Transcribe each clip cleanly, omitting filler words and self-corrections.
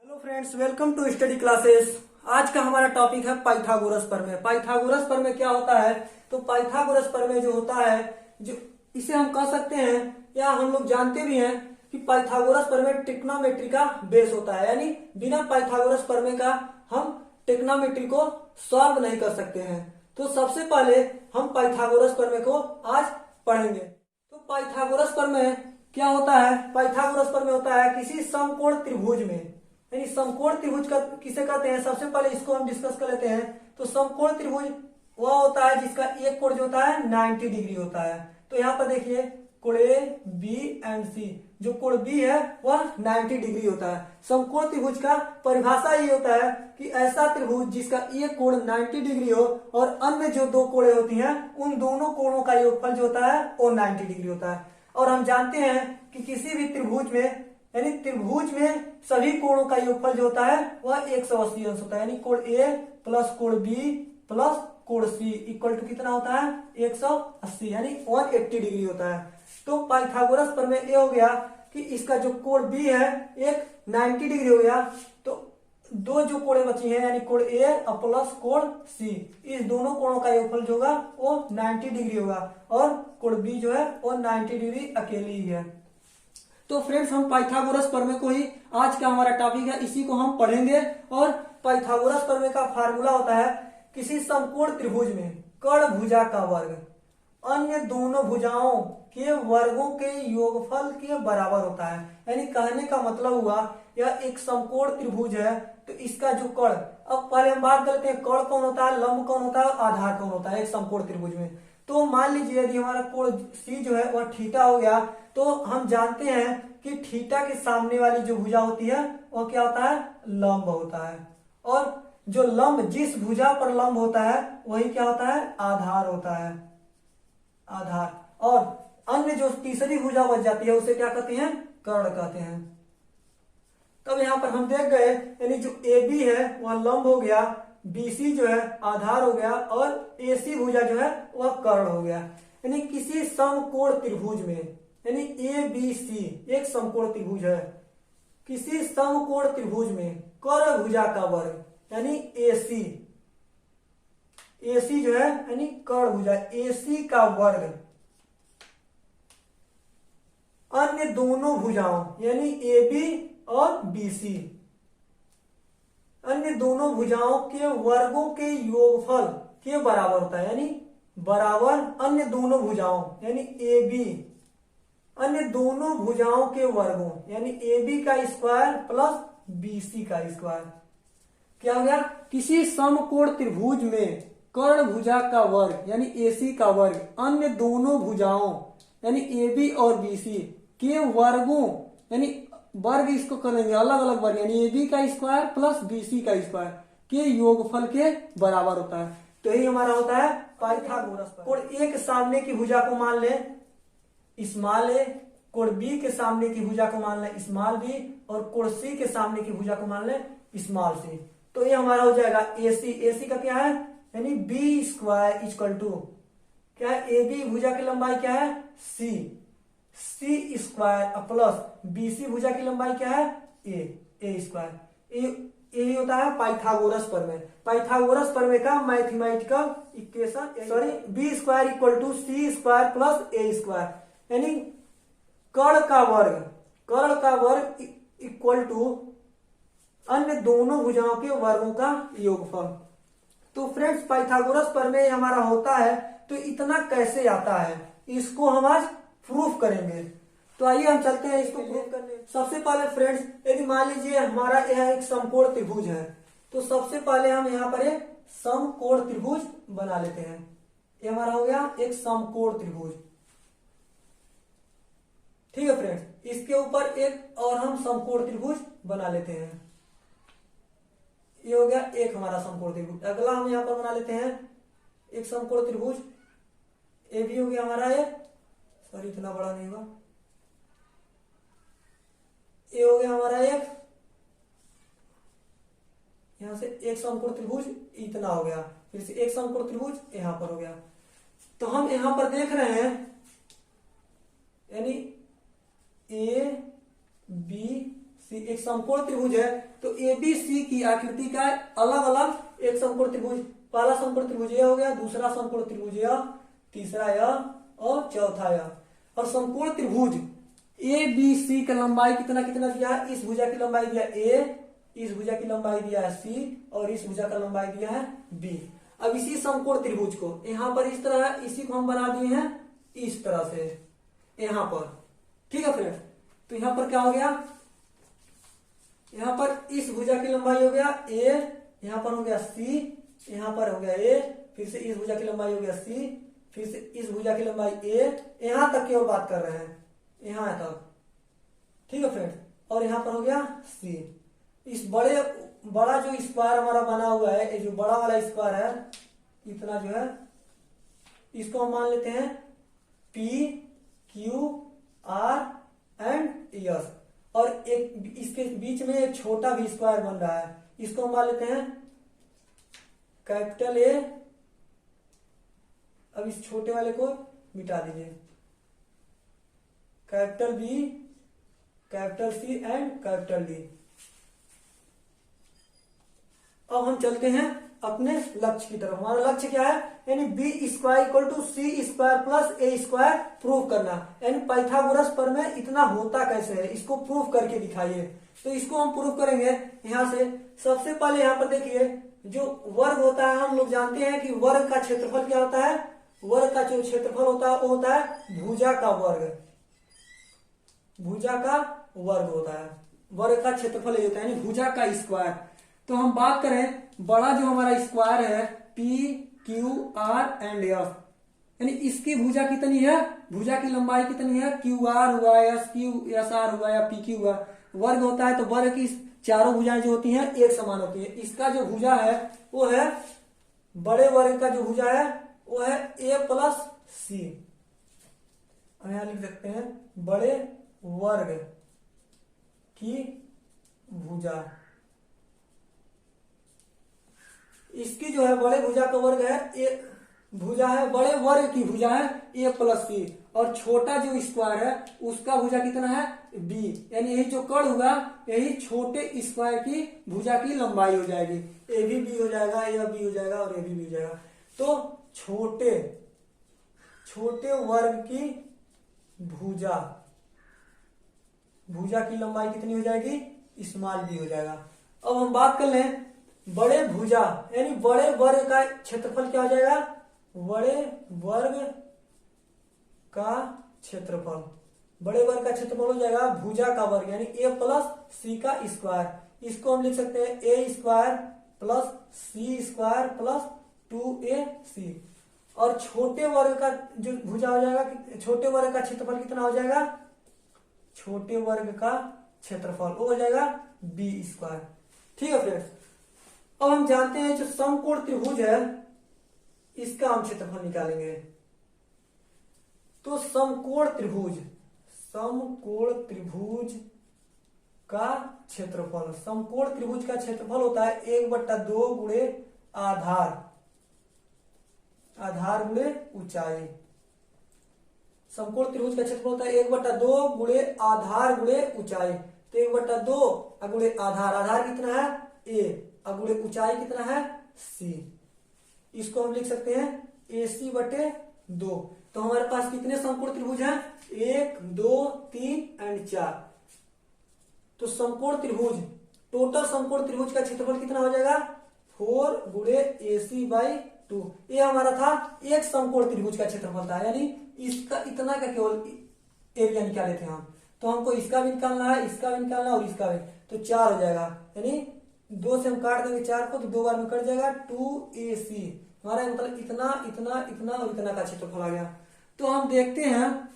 Hello friends, welcome to study classes. आज का हमारा टॉपिक है पाइथागोरस प्रमेय। पाइथागोरस प्रमेय क्या होता है? तो पाइथागोरस प्रमेय जो होता है, जो इसे हम कह सकते हैं या हम लोग जानते भी हैं कि पाइथागोरस प्रमेय ट्रिग्नोमेट्री का बेस होता है। यानी बिना पाइथागोरस प्रमेय का हम ट्रिग्नोमेट्री को सॉल्व नहीं कर सकते हैं। तो सबसे पहले हम पाइथागोरस प्रमेय को आज पढ़ेंगे। तो पाइथागोरस प्रमेय क्या होता है? पाइथागोरस प्रमेय होता है किसी समकोण त्रिभुज में, यानी समकोण त्रिभुज का किसे कहते हैं, सबसे पहले इसको हम डिस्कस कर लेते हैं। तो समकोण त्रिभुज वह होता है जिसका एक कोण जो होता है 90 डिग्री होता है। तो यहाँ पर देखिए कोण ए, बी एंड सी, जो कोण बी है वह 90 डिग्री होता है। समकोण त्रिभुज का परिभाषा ये होता है कि ऐसा त्रिभुज जिसका एक कोण 90 डिग्री हो और अन्य जो दो कोणें होती हैं उन दोनों कोणों का योगफल जो होता है वो 90 डिग्री होता है। और हम जानते हैं कि किसी भी त्रिभुज में, यानी त्रिभुज में सभी कोणों का योगफल जो होता है वह 180 अंश होता है। यानी कोण ए प्लस कोण बी प्लस कोण सी इक्वल टू कितना होता है? 180, यानी 180 डिग्री होता है। तो पाइथागोरस प्रमेय ये हो गया कि इसका जो कोण बी है एक 90 डिग्री हो गया, तो दो जो कोणें बची हैं यानी कोण ए और प्लस कोण सी, इस दोनों कोणों का योगफल जो होगा वो 90 डिग्री होगा और कोण बी जो है वो 90 डिग्री अकेली ही है। तो फ्रेंड्स, हम पाइथागोरस प्रमेय को ही आज का हमारा टॉपिक है, इसी को हम पढ़ेंगे। और पाइथागोरस प्रमेय का फार्मूला होता है किसी समकोण त्रिभुज में कर्ण भुजा का वर्ग अन्य दोनों भुजाओं के वर्गों के योगफल के बराबर होता है। यानी कहने का मतलब हुआ यह एक समकोण त्रिभुज है, तो इसका जो कर्ण, अब पहले हम बात करते हैं कर्ण कौन होता है, लंब कौन होता है, आधार कौन होता है एक समकोण त्रिभुज में। तो मान लीजिए यदि हमारा कोण सी जो है वह थीटा हो गया, तो हम जानते हैं कि थीटा के सामने वाली जो भुजा होती है वह क्या होता है? लंब होता है। और जो लंब, जिस भुजा पर लंब होता है वही क्या होता है? आधार होता है, आधार। और अन्य जो तीसरी भुजा बच जाती है उसे क्या कहते हैं? कर्ण कहते हैं। तब यहां पर हम देख गए, यानी जो ए बी है वह लंब हो गया, बीसी जो है आधार हो गया और एसी भुजा जो है वह कर्ण हो गया। यानी किसी समकोण त्रिभुज में, यानी ए बी सी एक समकोण त्रिभुज है, किसी समकोण त्रिभुज में कर्ण भुजा का वर्ग यानी एसी, एसी जो है यानी कर्ण भुजा, एसी का वर्ग अन्य दोनों भुजाओं यानी ए बी और बीसी, अन्य दोनों भुजाओं के वर्गों के योगफल के बराबर होता है। यानी बराबर अन्य दोनों भुजाओं यानी ए बी, अन्य दोनों भुजाओं के वर्गों यानी ए बी का स्क्वायर प्लस बीसी का स्क्वायर। क्या हो गया? किसी समकोण त्रिभुज में कर्ण भुजा का वर्ग यानी एसी का वर्ग अन्य दोनों भुजाओं यानी ए बी और बीसी के वर्गों, यानी वर्ग इसको करेंगे अलग अलग वर्ग, यानी ए बी का स्क्वायर प्लस बीसी का स्क्वायर के योगफल के बराबर होता है। तो यही हमारा होता है पाइथागोरस प्रमेय। कोण ए के सामने की भुजा को मान ले स्मॉल ए, कोण बी के सामने की भुजा को मान ले स्मॉल बी और कोण सी के सामने की भुजा को मान ले स्मॉल सी। तो ये हमारा हो जाएगा एसी, एसी का क्या है? यानी बी स्क्वायर इक्वल टू क्या है? ए बी भुजा की लंबाई क्या है? C, C square plus BC भुजा की लंबाई क्या है? A square. यही होता है पाइथागोरस प्रमेय। पाइथागोरस प्रमेय का mathematical equation, sorry, B square equal to C square plus A square, यानी कर्ण का वर्ग इक्वल टू अन्य दोनों भुजाओं के वर्गों का योगफल। तो फ्रेंड्स, पाइथागोरस प्रमेय हमारा होता है, तो इतना कैसे आता है इसको हम आज प्रूफ करेंगे। तो आइए हम चलते हैं इसको प्रूफ करने। सबसे पहले फ्रेंड्स, यदि मान लीजिए हमारा यह एक समकोण त्रिभुज है, तो सबसे पहले हम यहाँ पर एक समकोण त्रिभुज बना लेते हैं। ये हमारा हो गया एक समकोण त्रिभुज, ठीक है फ्रेंड्स। इसके ऊपर एक और हम समकोण त्रिभुज बना लेते हैं। ये हो गया एक हमारा समकोण त्रिभुज। अगला हम यहाँ पर बना लेते हैं एक समकोण त्रिभुज, ए भी हो गया हमारा ये, सॉरी इतना बड़ा नहीं होगा, ये हो गया हमारा एक, यहां से एक समकोण त्रिभुज इतना हो गया, फिर से एक समकोण त्रिभुज यहां पर हो गया। तो हम यहां पर देख रहे हैं यानी ए बी सी एक समकोण त्रिभुज है, तो ए बी सी की आकृति का अलग अलग एक समकोण त्रिभुज, पहला समकोण त्रिभुज यह हो गया, दूसरा समकोण त्रिभुज यह, तीसरा यह और चौथा यह। और समकोण त्रिभुज ए बी सी का लंबाई कितना कितना दिया है, इस भुजा की लंबाई दिया ए, इस भुजा की लंबाई दिया है सी और इस भुजा का लंबाई दिया है बी। अब इसी समकोण त्रिभुज को यहाँ पर इस तरह है, इसी को हम बना दिए हैं इस तरह से यहाँ पर, ठीक है फ्रेंड्स। तो यहाँ पर क्या हो गया, यहाँ पर इस भुजा की लंबाई हो गया ए, यहाँ पर हो गया सी, यहाँ पर हो गया ए, फिर से इस भुजा की लंबाई हो गया सी, फिर से इस भुजा की लंबाई ए, यहाँ तक केवल बात कर रहे हैं, यहाँ तक, ठीक है फ्रेंड्स। और यहाँ पर हो गया सी। इस बड़ा जो स्क्वायर हमारा बना हुआ है, ये जो बड़ा वाला स्क्वायर है इतना जो है, इसको हम मान लेते हैं P Q R and S. और एक इसके बीच में एक छोटा भी स्क्वायर बन रहा है, इसको हम मान लेते हैं कैपिटल ए। अब इस छोटे वाले को मिटा दीजिए, capital B, capital C and capital D. अब हम चलते हैं अपने लक्ष्य की तरफ। हमारा लक्ष्य क्या है, यानी B square equal to C square plus A square prove करना, यानी पाइथागोरस प्रमेय इतना होता कैसे है, इसको प्रूव करके दिखाइए। तो इसको हम प्रूव करेंगे यहां से। सबसे पहले यहाँ पर देखिए, जो वर्ग होता है, हम लोग जानते हैं कि वर्ग का क्षेत्रफल क्या होता है, वर्ग का जो क्षेत्रफल होता है वो होता है भुजा का वर्ग, भुजा का वर्ग होता है, वर्ग का क्षेत्रफल ये होता है, यानी भुजा का स्क्वायर। तो हम बात करें बड़ा जो हमारा स्क्वायर है P Q R and F, यानी इसकी भुजा कितनी है, भुजा की लंबाई कितनी है, क्यू आर हुआ, एस क्यू एस आर हुआ या पी क्यू हुआ। वर्ग होता है तो वर्ग की चारों भुजाएं जो होती हैं एक समान होती है। इसका जो भुजा है वो है, बड़े वर्ग का जो भुजा है वो है ए प्लस सी। हम यहां लिख सकते हैं बड़े वर्ग की भुजा, इसकी जो है बड़े भुजा का वर्ग है ए, भुजा है बड़े वर्ग की भुजा है ए प्लस सी, और छोटा जो स्क्वायर है उसका भुजा कितना है बी, यानी यही जो कर्ण हुआ यही छोटे स्क्वायर की भुजा की लंबाई हो जाएगी। ए भी बी हो जाएगा, ए बी हो जाएगा और ए भी बी हो जाएगा। तो छोटे वर्ग की भुजा, भुजा की लंबाई कितनी हो जाएगी, स्मॉल बी हो जाएगा। अब हम बात कर लें बड़े भुजा, यानी बड़े वर्ग का क्षेत्रफल क्या हो जाएगा, बड़े वर्ग का क्षेत्रफल, बड़े वर्ग का क्षेत्रफल हो जाएगा भुजा का वर्ग, यानी ए प्लस सी का स्क्वायर। इसको हम लिख सकते हैं ए square plus C square plus 2ac। और छोटे वर्ग का जो भुजा हो जाएगा, छोटे वर्ग का क्षेत्रफल कितना हो जाएगा, छोटे वर्ग का क्षेत्रफल वो हो जाएगा बी स्क्वायर, ठीक है फ्रेंड्स। अब हम जानते हैं जो समकोण त्रिभुज है इसका हम क्षेत्रफल निकालेंगे। तो समकोण त्रिभुज का क्षेत्रफल, समकोण त्रिभुज का क्षेत्रफल होता है 1/2 गुणे आधार गुणे ऊंचाई। समकोण त्रिभुज का क्षेत्रफल होता है 1/2 गुणे आधार गुणे ऊंचाई। तो 1/2 गुणे आधार कितना है ए, गुणे ऊंचाई कितना है सी। इसको हम लिख सकते हैं AC/2। तो हमारे पास कितने समकोण त्रिभुज हैं, 1 2 3 एंड 4। तो समकोण त्रिभुज, टोटल समकोण त्रिभुज का क्षेत्रफल कितना हो जाएगा 4 गुणे AC/2। ये हमारा था एक समकोण त्रिभुज का क्षेत्रफल था, यानी इसका इतना का केवल एरिया निकाले थे हम। तो हमको इसका भी निकालना है, इसका भी निकालना है और इसका भी। तो 4 हो जाएगा, यानी 2 से हम काट देंगे 4 को तो 2 बार में कट जाएगा 2AC। हमारा मतलब इतना इतना इतना और इतना का क्षेत्रफल आ गया। तो हम देखते हैं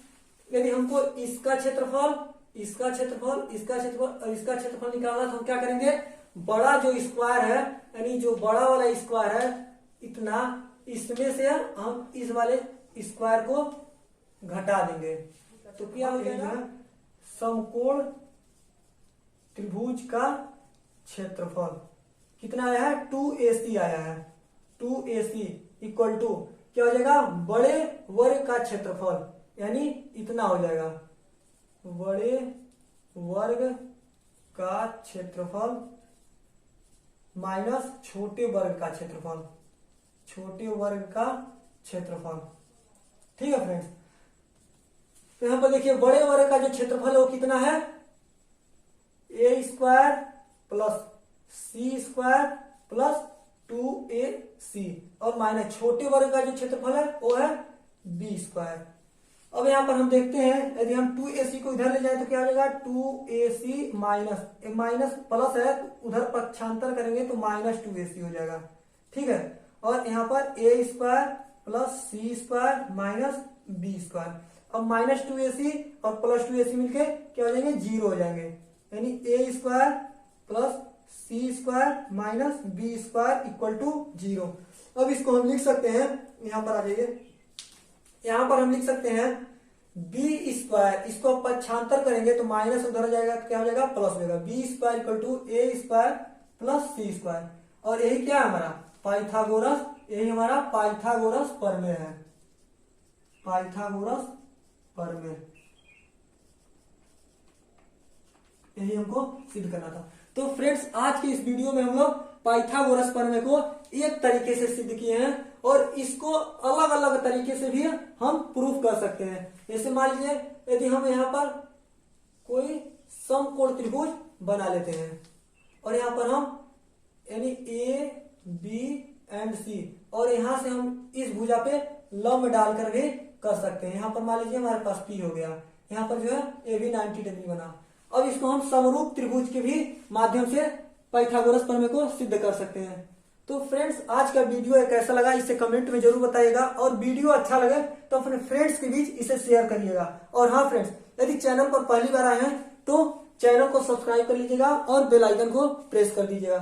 यदि हमको इसका क्षेत्रफल, इसका क्षेत्रफल, इसका क्षेत्रफल और इसका क्षेत्रफल निकालना, तो हम क्या करेंगे, बड़ा जो स्क्वायर है, यानी जो बड़ा वाला स्क्वायर है इतना, इसमें से हम इस वाले स्क्वायर को घटा देंगे। तो क्या हो जाएगा, समकोण त्रिभुज का क्षेत्रफल कितना आया है 2AC आया है। 2AC इक्वल टू क्या हो जाएगा, बड़े वर्ग का क्षेत्रफल, यानी इतना हो जाएगा, बड़े वर्ग का क्षेत्रफल माइनस छोटे वर्ग का क्षेत्रफल, छोटे वर्ग का क्षेत्रफल। ठीक है फ्रेंड्स, तो यहां पर देखिए बड़े वर्ग का जो क्षेत्रफल है वो कितना है, A square plus C square plus 2ac, और माइनस छोटे वर्ग का जो क्षेत्रफल है वो है बी स्क्वायर। अब यहां पर हम देखते हैं, यदि हम 2ac को इधर ले जाए तो क्या हो जाएगा, 2ac माइनस माइनस प्लस है तो उधर पक्षांतर करेंगे तो माइनस 2ac हो जाएगा। ठीक है, और यहाँ पर ए square plus C square minus B square. अब माइनस 2ac और प्लस 2ac मिलके क्या हो जाएंगे, 0 हो जाएंगे, यानी A square plus C square minus B square equal to 0। अब इसको हम लिख सकते हैं, यहां पर आ जाइए, यहां पर हम लिख सकते हैं बी स्क्वायर, इसको पक्षांतर करेंगे तो माइनस उधर हो जाएगा तो क्या हो जाएगा, प्लस हो जाएगा, B square equal to A square plus C square. और यही क्या है हमारा पाइथागोरस, यही हमारा पाइथागोरस प्रमेय है, पाइथागोरस प्रमेय, यही हमको सिद्ध करना था। तो फ्रेंड्स आज के इस वीडियो में हम लोग पाइथागोरस प्रमेय को एक तरीके से सिद्ध किए हैं और इसको अलग अलग तरीके से भी हम प्रूफ कर सकते हैं। जैसे मान लीजिए यदि हम यहाँ पर कोई समकोण त्रिभुज बना लेते हैं और यहाँ पर हम यानी ए बी एंड सी, और यहाँ से हम इस भुजा पे लंब डालकर भी कर सकते हैं। यहाँ पर मान लीजिए हमारे पास पी हो गया, यहाँ पर जो है ए बी 90 डिग्री बना। अब इसको हम समरूप त्रिभुज के भी माध्यम से पाइथागोरस प्रमेय को सिद्ध कर सकते हैं। तो फ्रेंड्स आज का वीडियो कैसा लगा इसे कमेंट में जरूर बताइएगा, और वीडियो अच्छा लगे तो अपने फ्रेंड्स के बीच इसे शेयर करिएगा। और हाँ फ्रेंड्स, यदि चैनल पर पहली बार आए हैं तो चैनल को सब्सक्राइब कर लीजिएगा और बेल आइकन को प्रेस कर दीजिएगा।